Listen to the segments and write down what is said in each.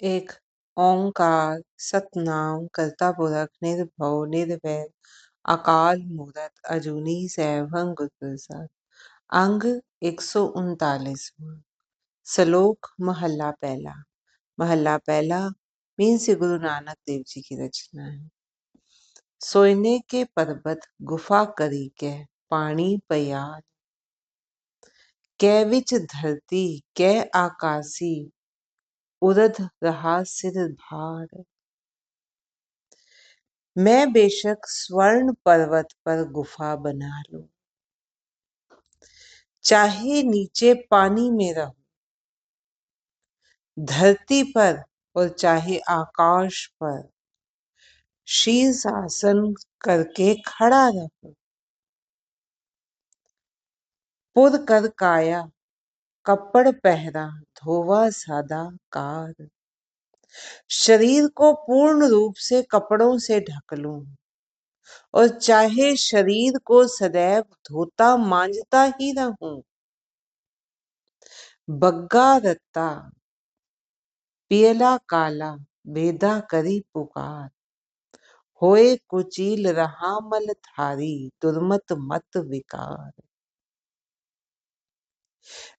एक ओंकार सतनाम करता पुरख निर्भव निर्वैर अकाल मूरत अजूनी सैभं गुर प्रसाद। अंग 139वां। श्लोक महला पहला। महला पहला मीन्स गुरु नानक देव जी की रचना है। सोयने के पर्वत गुफा करी कै पानी पयार, कै विच धरती कै आकाशी उड़द रहा सिर भार। मैं बेशक स्वर्ण पर्वत पर गुफा बना लूं, चाहे नीचे पानी में रहूं, धरती पर और चाहे आकाश पर शीर्ष आसन करके खड़ा रहूं। पुर कर काया कपड़ पहरा धोवा सादा कार, शरीर को पूर्ण रूप से कपड़ों से ढक लूं और चाहे शरीर को सदैव धोता मांजता ही रहूं। बग्गा रत्ता पियला काला बेदा करी पुकार, होए कुचील रहा मल थारी दुर्मत मत विकार।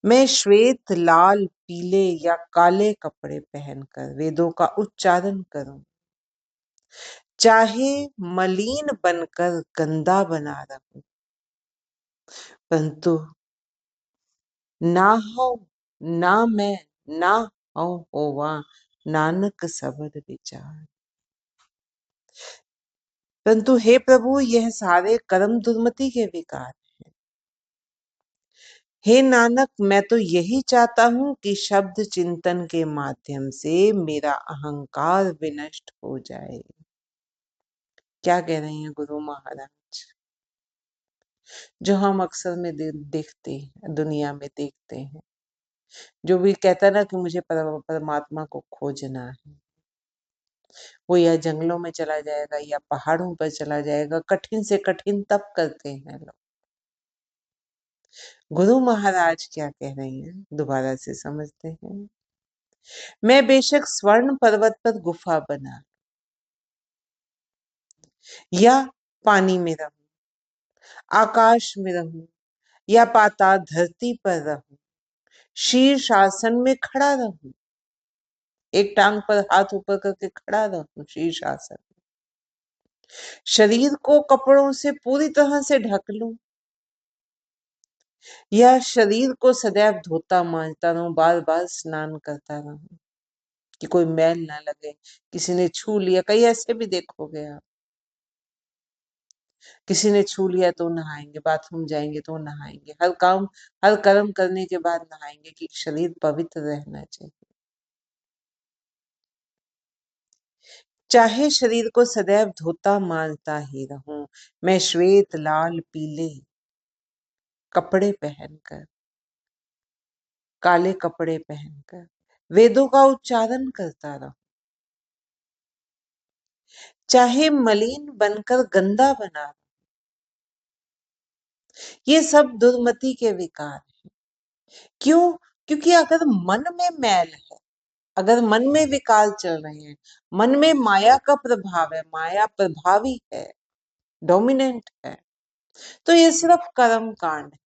मैं श्वेत लाल पीले या काले कपड़े पहनकर वेदों का उच्चारण करूं, चाहे मलिन बनकर गंदा बना रहूं, परंतु ना हो ना मैं ना हो होवा नानक सबद विचार। परंतु हे प्रभु, यह सारे कर्म दुर्मति के विकार हैं। हे नानक, मैं तो यही चाहता हूं कि शब्द चिंतन के माध्यम से मेरा अहंकार विनष्ट हो जाए। क्या कह रहे हैं गुरु महाराज? जो हम अक्सर में देखते हैं, दुनिया में देखते हैं, जो भी कहता है ना कि मुझे परमात्मा को खोजना है, वो या जंगलों में चला जाएगा या पहाड़ों पर चला जाएगा, कठिन से कठिन तप करते हैं लोग। गुरु महाराज क्या कह रहे हैं, दोबारा से समझते हैं। मैं बेशक स्वर्ण पर्वत पर गुफा बना या पानी में रहूं, आकाश में रहूं या पाताल धरती पर रहूं, शीर्ष आसन में खड़ा रहूं, एक टांग पर हाथ ऊपर करके खड़ा रहूं शीर्ष आसन, शरीर को कपड़ों से पूरी तरह से ढक लूं या शरीर को सदैव धोता मांजता रहूं, बार बार स्नान करता रहूं कि कोई मैल ना लगे। किसी ने छू लिया, कई ऐसे भी देखोगे आप, किसी ने छू लिया तो नहाएंगे, बाथरूम जाएंगे तो नहाएंगे, हर काम हर कर्म करने के बाद नहाएंगे कि शरीर पवित्र रहना चाहिए। चाहे शरीर को सदैव धोता मांजता ही रहूं, मैं श्वेत लाल पीले कपड़े पहनकर, काले कपड़े पहनकर वेदों का उच्चारण करता रहूं, चाहे मलिन बनकर गंदा बना। ये सब दुर्मति के विकार हैं। क्यों? क्योंकि अगर मन में मैल है, अगर मन में विकार चल रहे हैं, मन में माया का प्रभाव है, माया प्रभावी है, डोमिनेंट है, तो ये सिर्फ कर्म कांड है,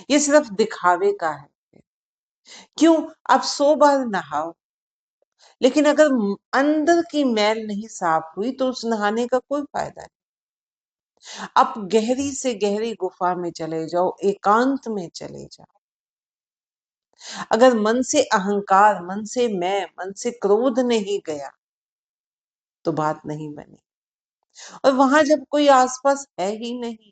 ये सिर्फ दिखावे का है। क्यों? आप 100 बार नहाओ, लेकिन अगर अंदर की मैल नहीं साफ हुई तो उस नहाने का कोई फायदा नहीं। आप गहरी से गहरी गुफा में चले जाओ, एकांत में चले जाओ, अगर मन से अहंकार, मन से मैं, मन से क्रोध नहीं गया तो बात नहीं बनी। और वहां जब कोई आसपास है ही नहीं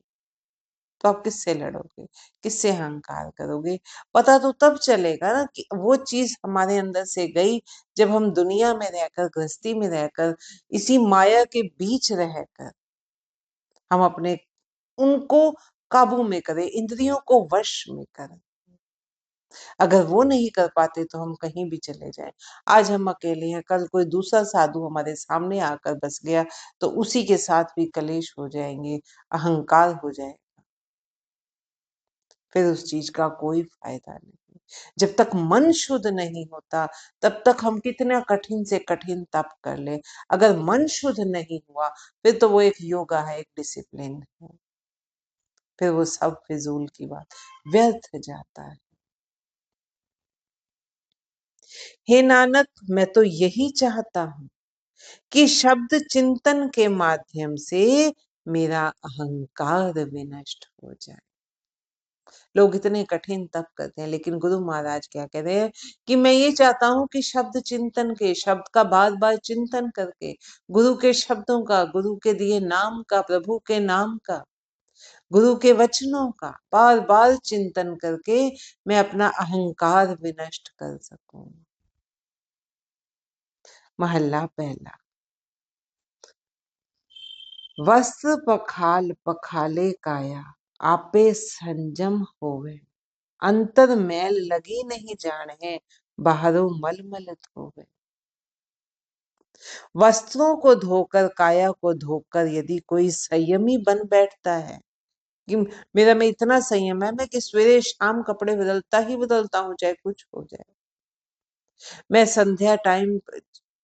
तो आप किससे लड़ोगे, किससे अहंकार करोगे? पता तो तब चलेगा ना कि वो चीज हमारे अंदर से गई जब हम दुनिया में रहकर, गृहस्थी में रहकर, इसी माया के बीच रहकर हम अपने उनको काबू में करें, इंद्रियों को वश में करें। अगर वो नहीं कर पाते तो हम कहीं भी चले जाएं। आज हम अकेले हैं, कल कोई दूसरा साधु हमारे सामने आकर बस गया तो उसी के साथ भी कलेश हो जाएंगे, अहंकार हो जाएगा, फिर उस चीज का कोई फायदा नहीं। जब तक मन शुद्ध नहीं होता तब तक हम कितना कठिन से कठिन तप कर ले, अगर मन शुद्ध नहीं हुआ फिर तो वो एक योगा है, एक डिसिप्लिन है, फिर वो सब फिजूल की बात, व्यर्थ जाता है। हे नानक, मैं तो यही चाहता हूँ कि शब्द चिंतन के माध्यम से मेरा अहंकार विनष्ट हो जाए। लोग इतने कठिन तप करते हैं, लेकिन गुरु महाराज क्या कह रहे हैं कि मैं ये चाहता हूं कि शब्द चिंतन के, शब्द का बार बार चिंतन करके, गुरु के शब्दों का, गुरु के दिए नाम का, प्रभु के नाम का, गुरु के वचनों का बार बार चिंतन करके मैं अपना अहंकार विनष्ट कर सकूं। महला पहला। वस्त्र पखाल पखाले काया, आपे संजम होवे, अंतर मैल लगी नहीं जाने, बाहरों मल मलत होवे। वस्त्रों को धोकर, काया को धोकर यदि कोई संयमी बन बैठता है कि मेरा में इतना संयम है, मैं कि सवेरे शाम कपड़े बदलता ही बदलता हूँ चाहे कुछ हो जाए, मैं संध्या टाइम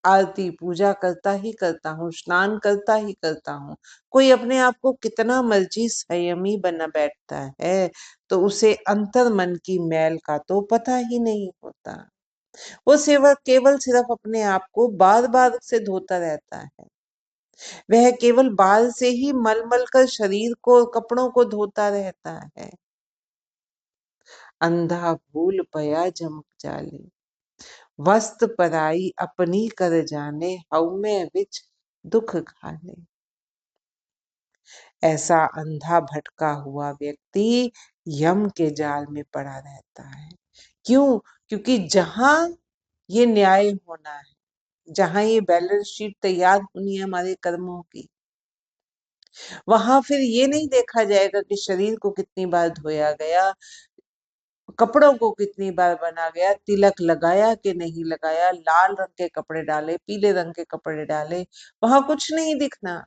आरती पूजा करता ही करता हूँ, स्नान करता ही करता हूँ, कोई अपने आप को कितना मर्जी संयमी बना बैठता है तो उसे अंतर मन की मैल का तो पता ही नहीं होता। वो सेवक केवल सिर्फ अपने आप को बार बार से धोता रहता है, वह केवल बाल से ही मल मल कर शरीर को, कपड़ों को धोता रहता है। अंधा भूल पया जम जाले, वस्त पराई अपनी कर जाने, हऊ में विच दुख खाले। ऐसा अंधा भटका हुआ व्यक्ति यम के जाल में पड़ा रहता है। क्यों? क्योंकि जहां ये न्याय होना है, जहां ये बैलेंस शीट तैयार होनी है हमारे कर्मों की, वहां फिर ये नहीं देखा जाएगा कि शरीर को कितनी बार धोया गया, कपड़ों को कितनी बार बना गया, तिलक लगाया कि नहीं लगाया, लाल रंग के कपड़े डाले, पीले रंग के कपड़े डाले, वहां कुछ नहीं दिखना।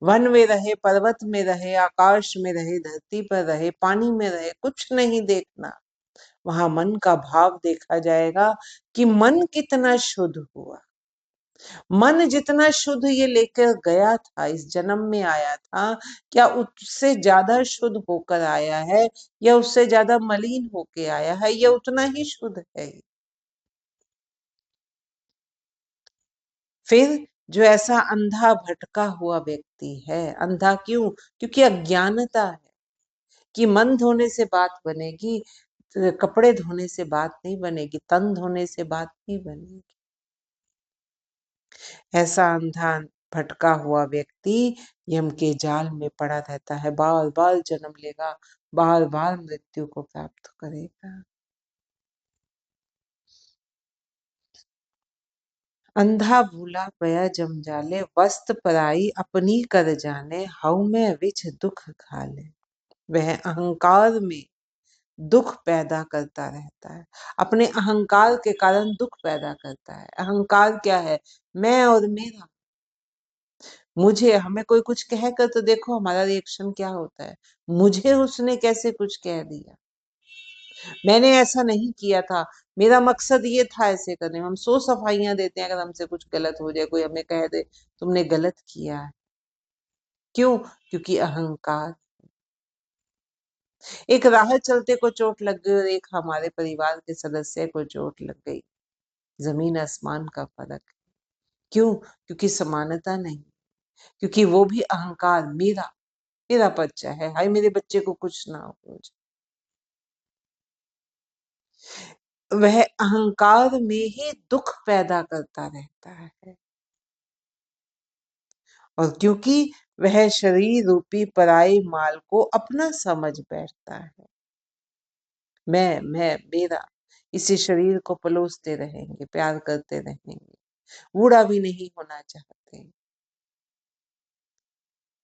वन में रहे, पर्वत में रहे, आकाश में रहे, धरती पर रहे, पानी में रहे, कुछ नहीं देखना। वहां मन का भाव देखा जाएगा कि मन कितना शुद्ध हुआ। मन जितना शुद्ध ये लेकर गया था, इस जन्म में आया था, क्या उससे ज्यादा शुद्ध होकर आया है, या उससे ज्यादा मलिन होके आया है, या उतना ही शुद्ध है। फिर जो ऐसा अंधा भटका हुआ व्यक्ति है, अंधा क्यों? क्योंकि अज्ञानता है कि मन धोने से बात बनेगी, कपड़े धोने से बात नहीं बनेगी, तन धोने से बात नहीं बनेगी। ऐसा अंधा भटका हुआ व्यक्ति यम के जाल में पड़ा रहता है, बार बार जन्म लेगा, बार बार मृत्यु को प्राप्त करेगा। अंधा भूला पया जम जाले, वस्त पराई अपनी कर जाने, हऊ में विच दुख खाले। वह अहंकार में दुख पैदा करता रहता है, अपने अहंकार के कारण दुख पैदा करता है। अहंकार क्या है? मैं और मेरा, मुझे, हमें कोई कुछ कह कर तो देखो हमारा रिएक्शन क्या होता है, मुझे उसने कैसे कुछ कह दिया, मैंने ऐसा नहीं किया था, मेरा मकसद ये था ऐसे करने में। हम 100 सफाइयां देते हैं अगर हमसे कुछ गलत हो जाए, कोई हमें कह दे तुमने गलत किया है। क्यों? क्योंकि अहंकार। एक राह चलते को चोट लग गई और एक हमारे परिवार के सदस्य को चोट लग गई, जमीन आसमान का फर्क है। क्यों? क्योंकि समानता नहीं, क्योंकि वो भी अहंकार, मेरा, मेरा बच्चा है, हाय मेरे बच्चे को कुछ ना हो जाए। वह अहंकार में ही दुख पैदा करता रहता है। और क्योंकि वह शरीर रूपी पराई माल को अपना समझ बैठता है, मैं मेरा, इसी शरीर को पलोसते रहेंगे, प्यार करते रहेंगे, बूढ़ा भी नहीं होना चाहते।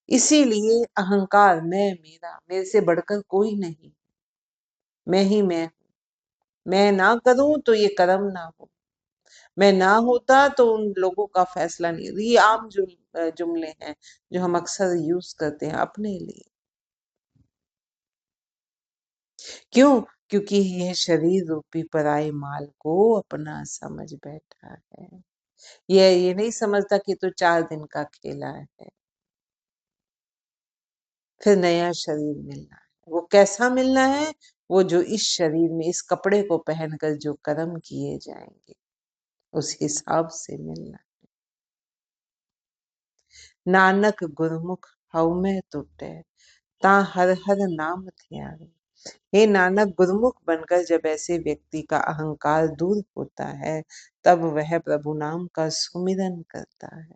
इसीलिए अहंकार, मैं मेरा, मेरे से बढ़कर कोई नहीं, मैं ही मैं हूं, मैं ना करूं तो ये कर्म ना हो, मैं ना होता तो उन लोगों का फैसला नहीं। ये आम जुमले हैं जो हम अक्सर यूज करते हैं अपने लिए। क्यों? क्योंकि यह शरीर रूपी पराये माल को अपना समझ बैठा है। ये नहीं समझता कि तो 4 दिन का खेला है, फिर नया शरीर मिलना है। वो कैसा मिलना है? वो जो इस शरीर में इस कपड़े को पहनकर जो कर्म किए जाएंगे उस हिसाब से मिलना है। नानक गुरमुख हऊ में टूटे ता हर हर नाम ध्यान। हे नानक, गुरुमुख बनकर जब ऐसे व्यक्ति का अहंकार दूर होता है तब वह प्रभु नाम का सुमिरन करता है।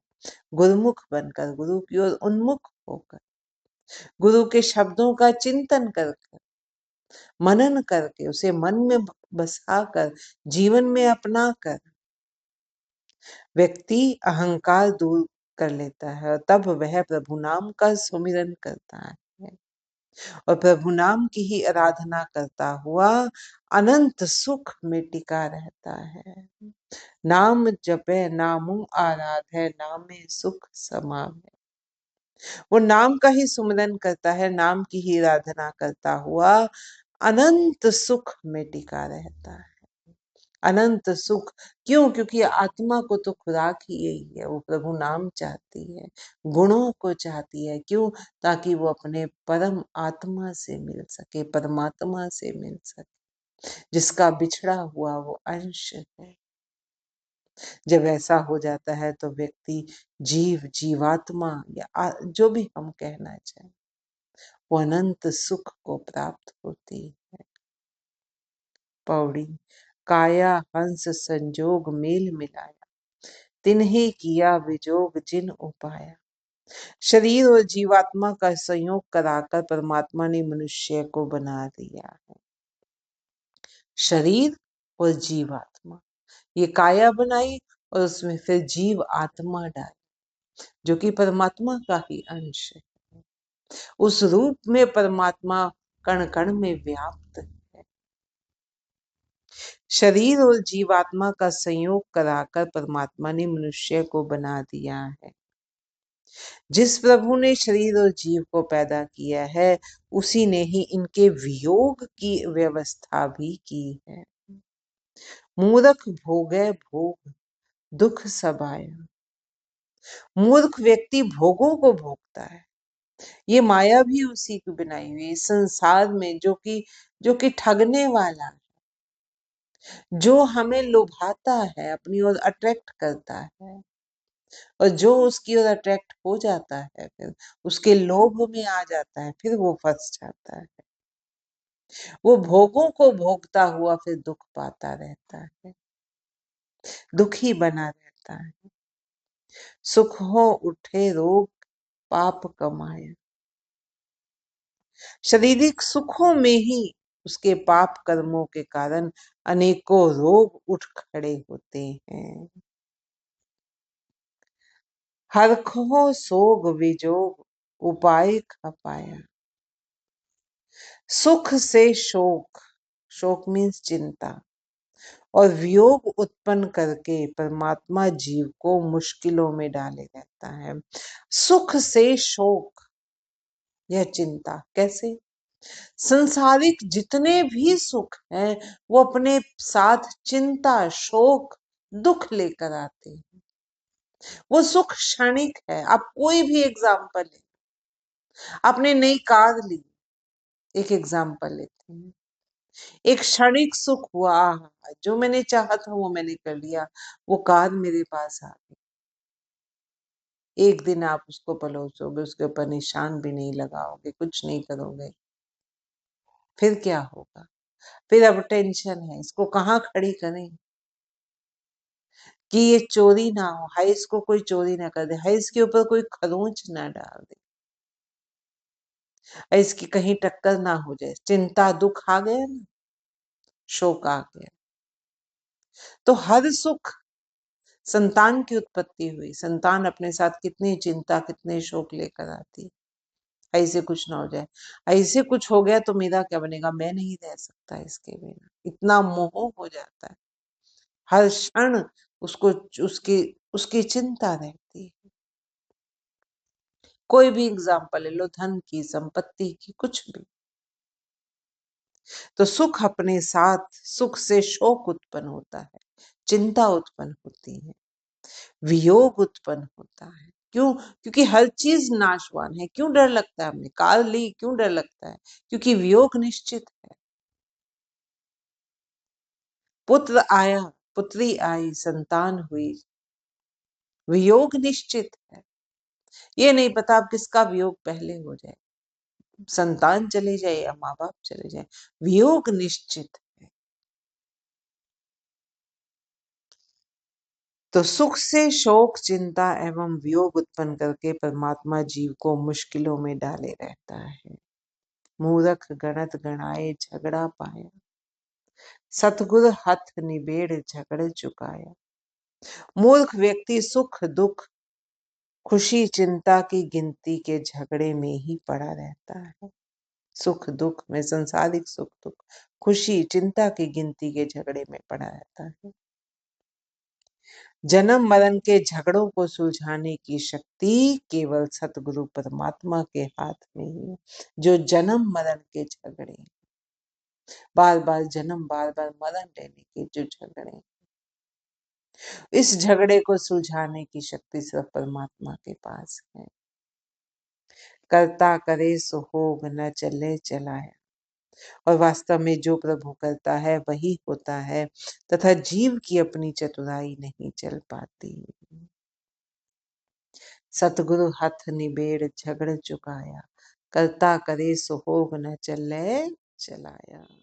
गुरुमुख बनकर, गुरु की ओर उन्मुख होकर, गुरु के शब्दों का चिंतन करके, मनन करके, उसे मन में बसाकर, जीवन में अपना कर व्यक्ति अहंकार दूर कर लेता है और तब वह प्रभु नाम का सुमिरन करता है और प्रभु नाम की ही आराधना करता हुआ अनंत सुख में टिका रहता है। नाम जपे नामु आराधे नामे सुख समावे। वो नाम का ही सुमिरन करता है, नाम की ही आराधना करता हुआ अनंत सुख में टिका रहता है। अनंत सुख क्यों? क्योंकि आत्मा को तो खुराक ही यही है, वो प्रभु नाम चाहती है, गुणों को चाहती है। क्यों? ताकि वो अपने परम आत्मा से मिल सके, परमात्मा से मिल सके, जिसका बिछड़ा हुआ वो अंश है। जब ऐसा हो जाता है तो व्यक्ति जीव, जीवात्मा या जो भी हम कहना चाहें, वो अनंत सुख को प्राप्त होती है। पौड़ी काया हंस संजोग मेल मिलाया, तिन्हे किया विजोग जिन उपाया। शरीर और जीवात्मा का संयोग कराकर परमात्मा ने मनुष्य को बना दिया है। शरीर और जीवात्मा, ये काया बनाई और उसमें फिर जीव आत्मा डाली जो कि परमात्मा का ही अंश है। उस रूप में परमात्मा कण कण में व्याप्त है। शरीर और जीवात्मा का संयोग कराकर परमात्मा ने मनुष्य को बना दिया है। जिस प्रभु ने शरीर और जीव को पैदा किया है उसी ने ही इनके वियोग की व्यवस्था भी की है। मूर्ख भोगे भोग दुख सबाया। मूर्ख व्यक्ति भोगों को भोगता है। ये माया भी उसी की बनाई हुई है संसार में, जो कि ठगने वाला है, जो हमें लुभाता है, अपनी ओर अट्रैक्ट करता है और जो उसकी ओर अट्रैक्ट हो जाता है फिर उसके लोभ में आ जाता है, फिर वो फंस जाता है। वो भोगों को भोगता हुआ फिर दुख पाता रहता है, दुखी बना रहता है। सुख हो उठे रोग पाप कमाया। शारीरिक सुखों में ही उसके पाप कर्मों के कारण अनेकों रोग उठ खड़े होते हैं। हरखो सोग विजोग उपाय खपाया। सुख से शोक, शोक मीन्स चिंता, और वियोग उत्पन्न करके परमात्मा जीव को मुश्किलों में डाले रहता है। सुख से शोक, यह चिंता कैसे? संसारिक जितने भी सुख हैं वो अपने साथ चिंता, शोक, दुख लेकर आते हैं। वो सुख क्षणिक है। आप कोई भी एग्जाम्पल ले, आपने नई कार ली, एक एग्जाम्पल लेते हैं, एक क्षणिक सुख हुआ, जो मैंने चाहा था वो मैंने कर लिया, वो कार मेरे पास आ गई। एक दिन आप उसको पलोसोगे, उसके ऊपर निशान भी नहीं लगाओगे, कुछ नहीं करोगे, फिर क्या होगा? फिर अब टेंशन है, इसको कहाँ खड़ी करें कि ये चोरी ना हो, हाय इसको कोई चोरी ना कर दे, हाय इसके ऊपर कोई खरोंच ना डाल दे, हाय इसकी कहीं टक्कर ना हो जाए। चिंता, दुख आ गया ना, शोक आ गया। तो हर सुख, संतान की उत्पत्ति हुई, संतान अपने साथ कितनी चिंता, कितने शोक लेकर आती, ऐसे कुछ ना हो जाए, ऐसे कुछ हो गया तो मेरा क्या बनेगा, मैं नहीं रह सकता इसके बिना, इतना मोह हो जाता है। हर क्षण उसको उसकी उसकी चिंता रहती है। कोई भी एग्जाम्पल ले लो, धन की, संपत्ति की, कुछ भी। तो सुख अपने साथ, सुख से शोक उत्पन्न होता है, चिंता उत्पन्न होती है, वियोग उत्पन्न होता है। क्यों? क्योंकि हर चीज नाशवान है। क्यों डर लगता है? हमें काल ली क्यों डर लगता है? क्योंकि वियोग निश्चित है। पुत्र आया, पुत्री आई, संतान हुई, वियोग निश्चित है। ये नहीं पता अब किसका वियोग पहले हो जाए, संतान चले जाए या माँ बाप चले जाए, वियोग निश्चित है। तो सुख से शोक, चिंता एवं वियोग उत्पन्न करके परमात्मा जीव को मुश्किलों में डाले रहता है। मूरख गणत गणाए झगड़ा पाया, सतगुरु हथ निबेड़ झगड़ चुकाया। मूर्ख व्यक्ति सुख दुख, खुशी चिंता की गिनती के झगड़े में ही पड़ा रहता है। सुख दुख में, संसारिक सुख दुख, खुशी चिंता की गिनती के झगड़े में पड़ा रहता है। जन्म मरण के झगड़ों को सुलझाने की शक्ति केवल सतगुरु परमात्मा के हाथ में ही है। जो जन्म मरण के झगड़े, बार बार जन्म बार बार मरण लेने के जो झगड़े, इस झगड़े को सुलझाने की शक्ति सिर्फ परमात्मा के पास है। करता करे सो होग, न चले चलाया। और वास्तव में जो प्रभु करता है वही होता है, तथा जीव की अपनी चतुराई नहीं चल पाती। सतगुरु हथ निबेड़ झगड़ चुकाया, करता करे सो होग, न चले चलाया।